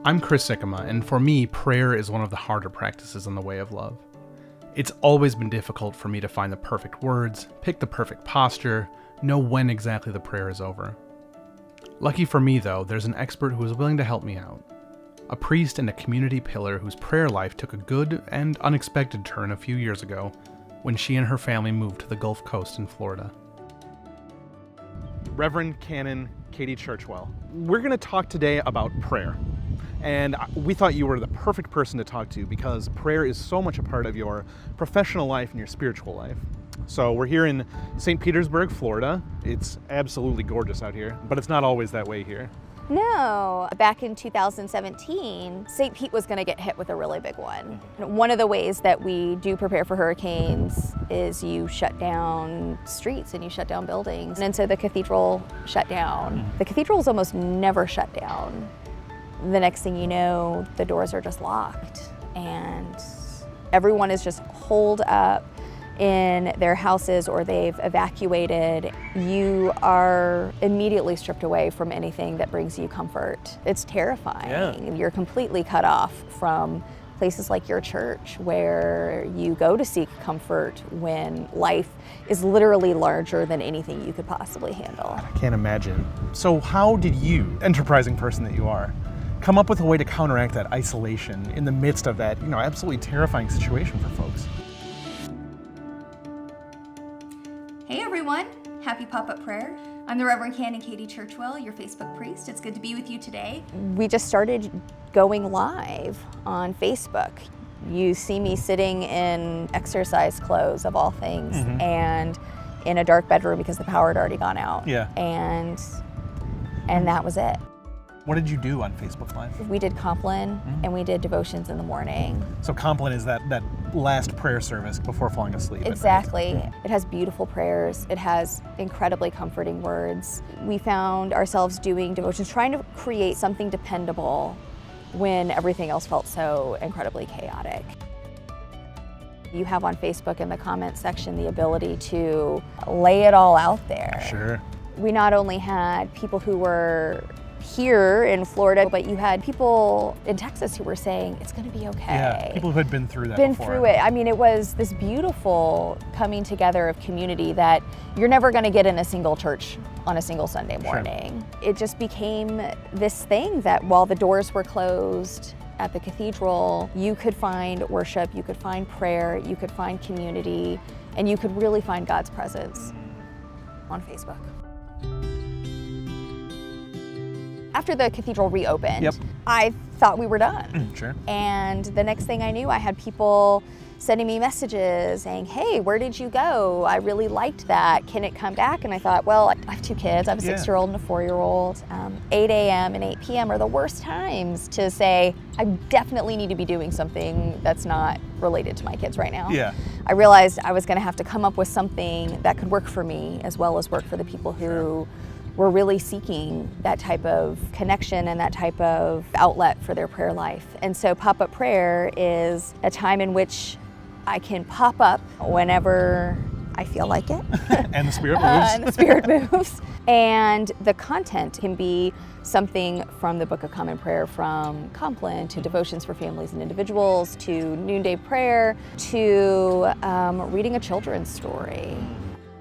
I'm Chris Sikkema, and for me, prayer is one of the harder practices in the way of love. It's always been difficult for me to find the perfect words, pick the perfect posture, know when exactly the prayer is over. Lucky for me, though, there's an expert who is willing to help me out. A priest and a community pillar whose prayer life took a good and unexpected turn a few years ago when she and her family moved to the Gulf Coast in Florida. Reverend Canon Katie Churchwell, we're going to talk today about prayer. And we thought you were the perfect person to talk to because prayer is so much a part of your professional life and your spiritual life. So we're here in St. Petersburg, Florida. It's absolutely gorgeous out here, but it's not always that way here. No, back in 2017, St. Pete was going to get hit with a really big one. One of the ways that we do prepare for hurricanes is you shut down streets and you shut down buildings. And so the cathedral shut down. The cathedral is almost never shut down. The next thing you know, the doors are just locked and everyone is just holed up in their houses or they've evacuated. You are immediately stripped away from anything that brings you comfort. It's terrifying. Yeah. You're completely cut off from places like your church where you go to seek comfort when life is literally larger than anything you could possibly handle. I can't imagine. So how did you, enterprising person that you are, come up with a way to counteract that isolation in the midst of that, absolutely terrifying situation for folks? Hey everyone, happy pop-up prayer. I'm the Reverend Canon Katie Churchwell, your Facebook priest. It's good to be with you today. We just started going live on Facebook. You see me sitting in exercise clothes of all things and in a dark bedroom because the power had already gone out. Yeah. And that was it. What did you do on Facebook Live? We did Compline and we did devotions in the morning. So Compline is that last prayer service before falling asleep. Exactly. It has beautiful prayers. It has incredibly comforting words. We found ourselves doing devotions, trying to create something dependable when everything else felt so incredibly chaotic. You have on Facebook in the comment section the ability to lay it all out there. Sure. We not only had people who were here in Florida, but you had people in Texas who were saying, it's gonna be okay. Yeah, people who had been through that before. Through it. I mean, it was this beautiful coming together of community that you're never gonna get in a single church on a single Sunday morning. Sure. It just became this thing that while the doors were closed at the cathedral, you could find worship, you could find prayer, you could find community, and you could really find God's presence on Facebook. After the cathedral reopened, I thought we were done. Sure. And the next thing I knew, I had people sending me messages saying, hey, where did you go? I really liked that. Can it come back? And I thought, well, I have two kids. I have a 6-year-old and a 4-year-old. 8 a.m. and 8 p.m. are the worst times to say, I definitely need to be doing something that's not related to my kids right now. Yeah. I realized I was gonna have to come up with something that could work for me as well as work for the people who were really seeking that type of connection and that type of outlet for their prayer life. And so pop-up prayer is a time in which I can pop up whenever I feel like it. And the Spirit moves. And the Spirit moves. And the content can be something from the Book of Common Prayer, from Compline to devotions for families and individuals, to noonday prayer, to reading a children's story.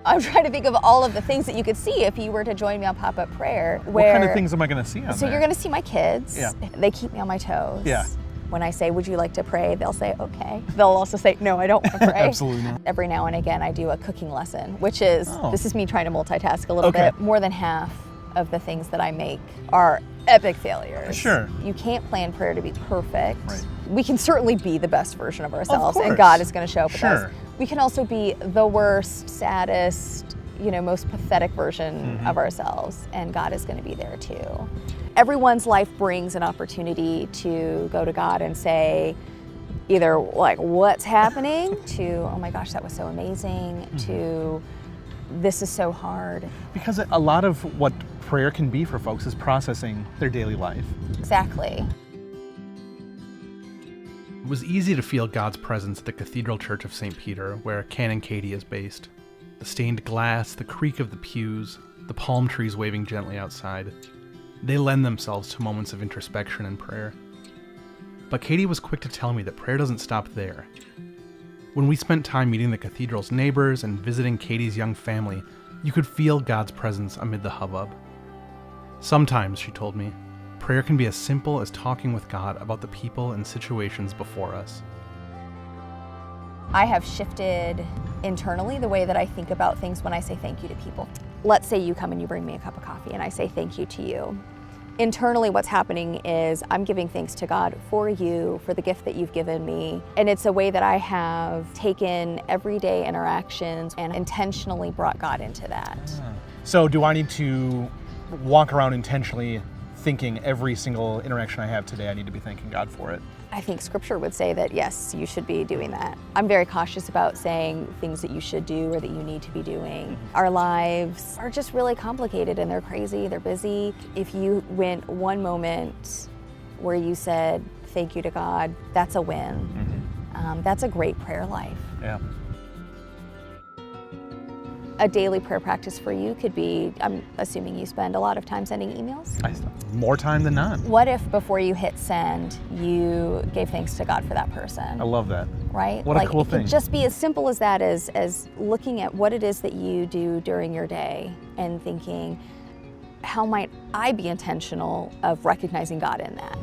I'm trying to think of all of the things that you could see if you were to join me on pop-up prayer. What kind of things am I going to see on So there? you're going to see my kids. Yeah. They keep me on my toes. Yeah. When I say, would you like to pray? They'll say, okay. They'll also say, no, I don't want to pray. Absolutely not. Every now and again, I do a cooking lesson, which is, this is me trying to multitask a little bit. More than half of the things that I make are epic failures. Sure. You can't plan prayer to be perfect. Right. We can certainly be the best version of ourselves, Of course. and God is going to show up with Sure. us. We can also be the worst, saddest, most pathetic version of ourselves, and God is going to be there too. Everyone's life brings an opportunity to go to God and say, either like, what's happening, to, oh my gosh, that was so amazing, to, this is so hard. Because a lot of what prayer can be for folks is processing their daily life. Exactly. It was easy to feel God's presence at the Cathedral Church of St. Peter, where Canon Katie is based. The stained glass, the creak of the pews, the palm trees waving gently outside. They lend themselves to moments of introspection and prayer. But Katie was quick to tell me that prayer doesn't stop there. When we spent time meeting the cathedral's neighbors and visiting Katie's young family, you could feel God's presence amid the hubbub. Sometimes, she told me, prayer can be as simple as talking with God about the people and situations before us. I have shifted internally the way that I think about things when I say thank you to people. Let's say you come and you bring me a cup of coffee and I say thank you to you. Internally, what's happening is I'm giving thanks to God for you, for the gift that you've given me. And it's a way that I have taken everyday interactions and intentionally brought God into that. So do I need to walk around intentionally thinking every single interaction I have today, I need to be thanking God for it? I think scripture would say that yes, you should be doing that. I'm very cautious about saying things that you should do or that you need to be doing. Our lives are just really complicated and they're crazy, they're busy. If you went one moment where you said thank you to God, that's a win. That's a great prayer life. Yeah. A daily prayer practice for you could be, I'm assuming you spend a lot of time sending emails? More time than not. What if before you hit send, you gave thanks to God for that person? I love that. Right? What a cool thing. It could just be as simple as that, as looking at what it is that you do during your day and thinking, how might I be intentional of recognizing God in that?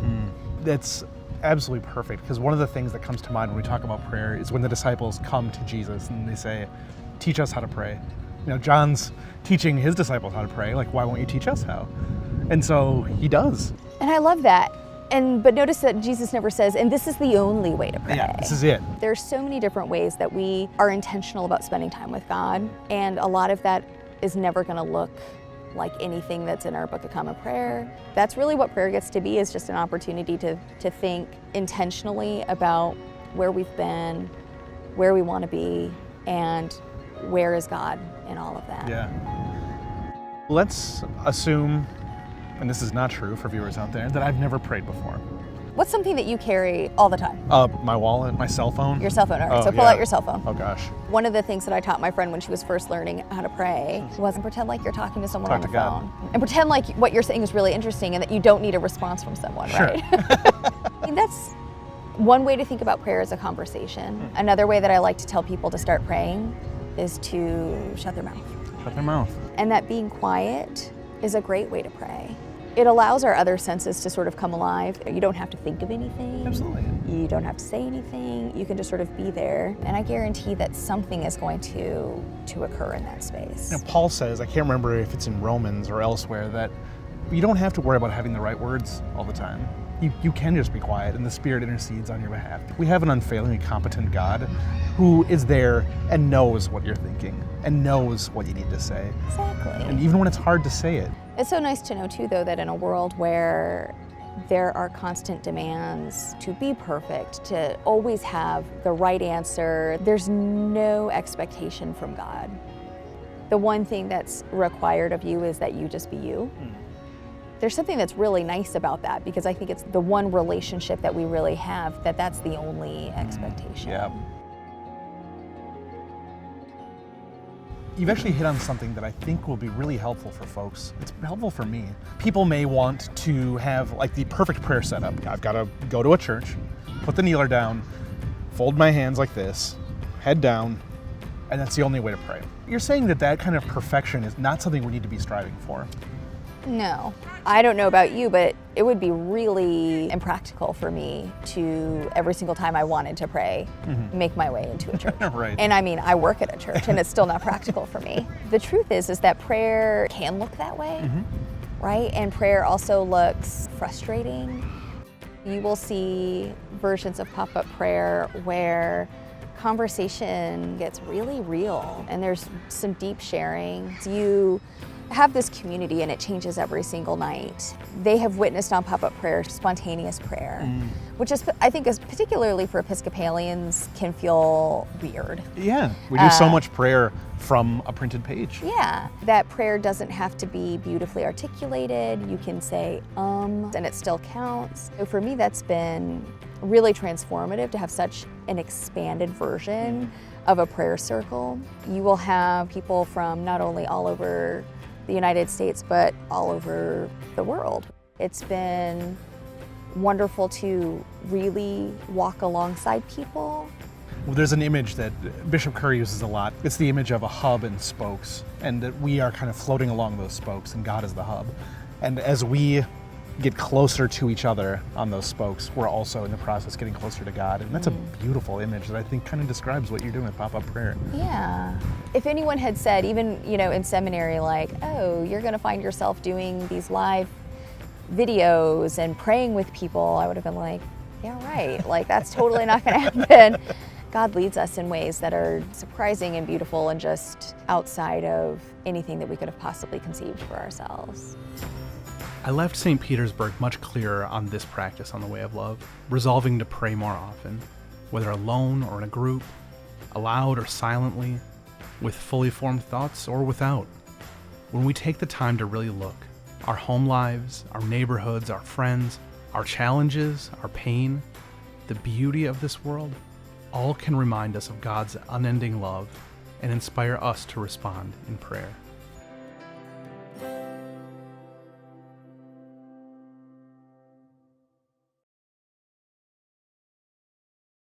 That's absolutely perfect, because one of the things that comes to mind when we talk about prayer is when the disciples come to Jesus and they say, teach us how to pray. You know, John's teaching his disciples how to pray, like, why won't you teach us how? And so he does. And I love that. But notice that Jesus never says, and this is the only way to pray. Yeah, this is it. There's so many different ways that we are intentional about spending time with God, and a lot of that is never going to look like anything that's in our Book of Common Prayer. That's really what prayer gets to be, is just an opportunity to think intentionally about where we've been, where we want to be, and where is God in all of that. Yeah. Let's assume, and this is not true for viewers out there, that I've never prayed before. What's something that you carry all the time? My wallet, my cell phone. Your cell phone. All right, Oh, so pull yeah. out your cell phone. Oh gosh. One of the things that I taught my friend when she was first learning how to pray was pretend like you're talking to someone Talk on the to God. phone. And pretend like what you're saying is really interesting and that you don't need a response from someone, Sure. right? I mean, that's one way to think about prayer as a conversation. Another way that I like to tell people to start praying is to shut their mouth. Shut their mouth. And that being quiet is a great way to pray. It allows our other senses to sort of come alive. You don't have to think of anything. Absolutely. You don't have to say anything. You can just sort of be there. And I guarantee that something is going to occur in that space. You know, Paul says, I can't remember if it's in Romans or elsewhere, that you don't have to worry about having the right words all the time. You can just be quiet and the Spirit intercedes on your behalf. We have an unfailingly competent God who is there and knows what you're thinking and knows what you need to say. Exactly. And even when it's hard to say it. It's so nice to know too, though, that in a world where there are constant demands to be perfect, to always have the right answer, there's no expectation from God. The one thing that's required of you is that you just be you. There's something that's really nice about that, because I think it's the one relationship that we really have, that's the only expectation. Yeah. You've actually hit on something that I think will be really helpful for folks. It's helpful for me. People may want to have like the perfect prayer setup. I've got to go to a church, put the kneeler down, fold my hands like this, head down, and that's the only way to pray. You're saying that that kind of perfection is not something we need to be striving for. No. I don't know about you, but it would be really impractical for me to, every single time I wanted to pray, make my way into a church. Right. And I mean, I work at a church and it's still not practical for me. The truth is that prayer can look that way, right? And prayer also looks frustrating. You will see versions of pop-up prayer where conversation gets really real and there's some deep sharing. You have this community and it changes every single night. They have witnessed on pop-up prayer spontaneous prayer, which is, I think, is particularly for Episcopalians, can feel weird. Yeah, we do so much prayer from a printed page. Yeah, that prayer doesn't have to be beautifully articulated. You can say and it still counts. So for me, that's been really transformative to have such an expanded version of a prayer circle. You will have people from not only all over the United States, but all over the world. It's been wonderful to really walk alongside people. Well, there's an image that Bishop Kerr uses a lot. It's the image of a hub and spokes, and that we are kind of floating along those spokes, and God is the hub. And as we get closer to each other on those spokes, we're also in the process getting closer to God. And that's a beautiful image that I think kind of describes what you're doing with pop-up prayer. Yeah. If anyone had said, even, in seminary, like, oh, you're going to find yourself doing these live videos and praying with people, I would have been like, yeah, right. Like, that's totally not going to happen. God leads us in ways that are surprising and beautiful and just outside of anything that we could have possibly conceived for ourselves. I left St. Petersburg much clearer on this practice on the way of love, resolving to pray more often, whether alone or in a group, aloud or silently, with fully formed thoughts or without. When we take the time to really look, our home lives, our neighborhoods, our friends, our challenges, our pain, the beauty of this world, all can remind us of God's unending love and inspire us to respond in prayer.